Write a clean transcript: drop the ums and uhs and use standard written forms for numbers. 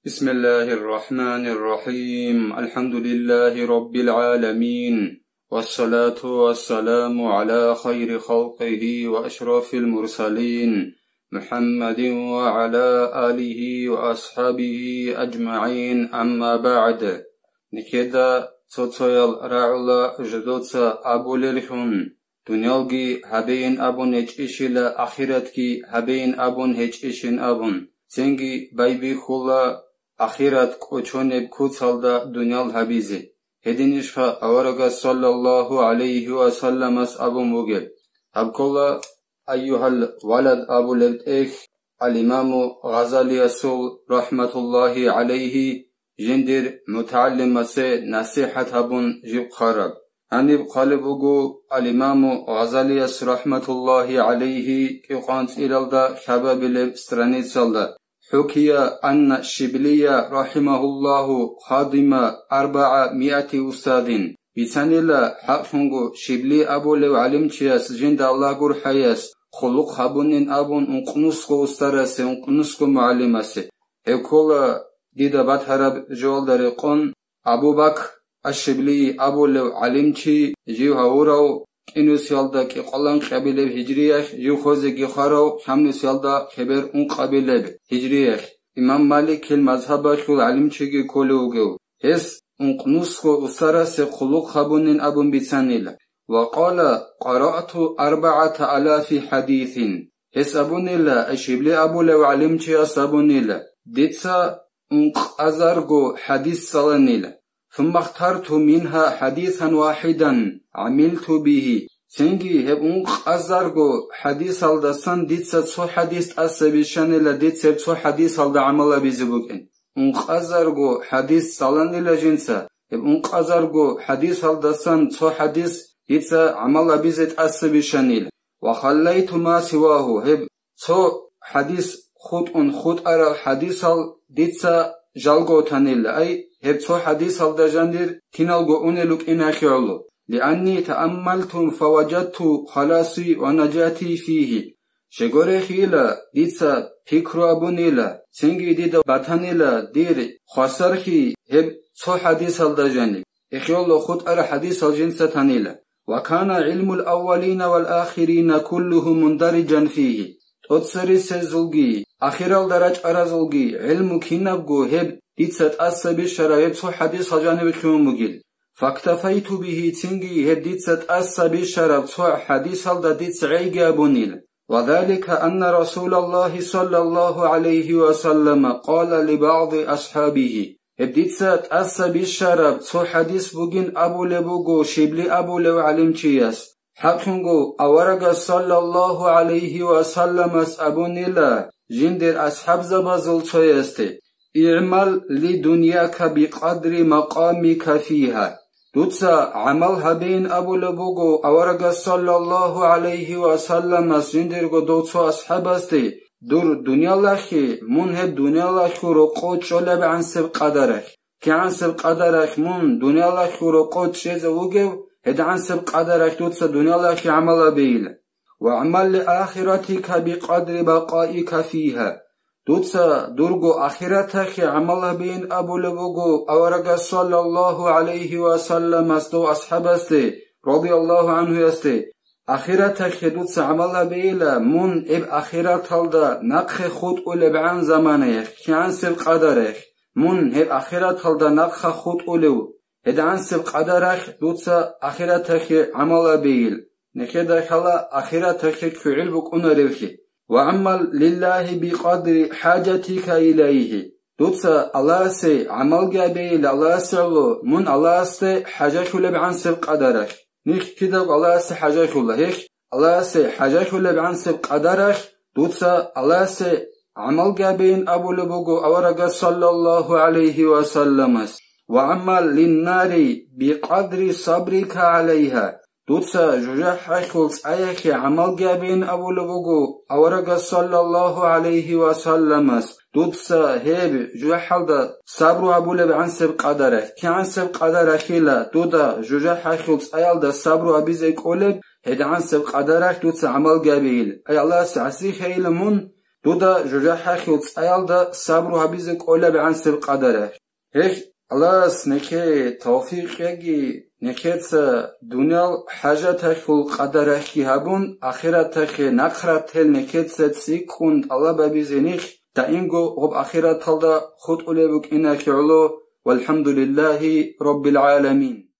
بسم الله الرحمن الرحيم الحمد لله رب العالمين والصلاة والسلام على خير خلقه وأشرف المرسلين محمد وعلى آله وأصحابه أجمعين أما بعد نكدا تطيل رعلا جدوتا أبو للحن دنيالجي هبين أبون هجئشل آخرتكي هبين أبون هجئشن أبون سنگي بايبي خلا آخرت كوچونب كوتسالدا دنيال حبيزي هدينشخا أورغا صلى الله عليه وسلم اس أبو موغل هبكولا أيها الولد أبو لبتئخ الإمام غزالي السول رحمة الله عليه جندر متعلم سي نصيحة هبون جيب خارب هنب قالبوغو الإمام غزالي رحمة الله عليه كيقانت إلالدا خباب لب سترانيتسالدا حكي أن الشبلية رحمه الله خادم 400 أستاذ بيتانيلا حقنغو شبلي أبو لو علم تياس جند الله قر حياس خلق خبونين أبون انقنسكو استرس انقنسكو معلمسي هكولا ديدا باتحرب جوال داريقون أبو بكر الشبلي أبو لو علم تي جيو هاوراو كينوس يالدا كي قلن قبيلة هجريخ جو خوزي گخارو خمنوس يالدا خبر اون قبيلة هجريخ إمام مالك المذهب خل علم چيگي كولوغو هس انقنوسكو أسرس خلوق خبونين أبون بيتانيلا وقال قرأت 4000 حديث هس أبونيلا الشبلي أبو لو علم تي أبونيلا ديتسا انق أزارغو حديث صلانيلا ثم اخترت منها حديثا واحدا عملت به سنگي هب انق أزارغو حديث الدسان ديتسا تو حديث أسبيشانيلا ديتسا تو حديث الدا عملا بيزبوكين انق أزارغو حديث صلانيلا جنسا هب انق أزارغو حديث الدسان تو حديث ديتسا عملا بيزت أسبيشانيلا وخليت ما سواه هب تو حديث خود أرى حديث ديتسا جالغو تانيلا أي هب تو حديث الدجاندر تنالغو أونلوك إناخيولو لأني تأملت فوجدت خلاصي ونجاتي فيه شغوري خيلا ديتسا فكرو أبونيلا سنگي ديدا باتانيلا دير خسرخي هب تو حديث الدجاندر إخيولو خود أرى حديث الجنسة تانيلا وكان علم الأولين والآخرين كله مندرجا فيه تتصري سزلغي آخرال درج أرازلغي علم كينابغو هب ديتسات أسبي شرايب تو حديث الجانب خيوموغيل فاكتفيت به تنجي هب ديتسات أسبي شراب تو حديث الدا ديتس عيغي أبونيل وذلك أن رسول الله صلى الله عليه وسلم قال لبعض أصحابه هب ديتسات أسبي شراب تو حديث بوغين أبو لبوغو شبلي أبو لو علم چياس حقنغو أورغ صلى الله عليه وسلم اس أبونيلا جندر أصحاب زبازل چويسته اعمل لدنياك بقدر مقامك فيها دوتسا عمل هبين أبو لبوغو أورغ صلى الله عليه وسلم جندرغو دوتسو أصحاب استه دور دنيا لخي منهب دنيا لخي رو قوت شولب عن سب قدرك كي عن سب قدرك من دنيا لخي رو قوت شيزا وغو هد عن سب قدرك دوتسا دنيا لخي عمل بيل وعمل لآخرتك بقدر بقائك فيها دوتسا درغو آخرتك عمل بين أبو لبوغو أورغ صلى الله عليه وسلم استو أصحاب استه رضي الله عنه استه آخرتك دوتسا عمل بيلا من اب آخرت هلدا نقخ خود أولب عن زمانيخ كي عن سب قدرك من اب آخرت هلدا نقخ خود أولو هد عن سب قدرك دوتسا آخرتك عمل بيل نكدا خلا آخرتك كعلبك أنرفك وعمل لله بقدر حاجتك إليه دوتسا الله سي عمل جابيل الله سعلو من الله سي حاجة لب عن سب قدرك نيخ كده الله سي حاجة الله هيك الله سي حاجة لب عن سب قدرك دوتسا الله سي عمل جابين أبو لبوغو أورغ صلى الله عليه وسلم وعمل للنار بقدر صبرك عليها دوتسا جوجا حيخلص أيخي عمل جابين أبو لبوغو أورغ صلى الله عليه وسلم دوتسا هيب جوجا حلدا صبرو أبو لب عن سب قدرك كي عن سب قدرك لا دودا جوجا حيخلص أيالدا صبرو أبيزيك أولب هيد عن سب قدرك دوتسا عمل جابيل أي الله سعسي خيل من دودا جوجا حاخيل صايالدا صبرو حبيزك اولا بعنسل قدره هيك الله نكي توفيق يجي نكيت دنيا حاجة تخل قدره هابون آخرت تخل نخرت هل نكيت تسيكون الله ببيزنيخ تا إنجو غب آخرت هلدا خود أولي بك إنك يعلو والحمد لله رب العالمين.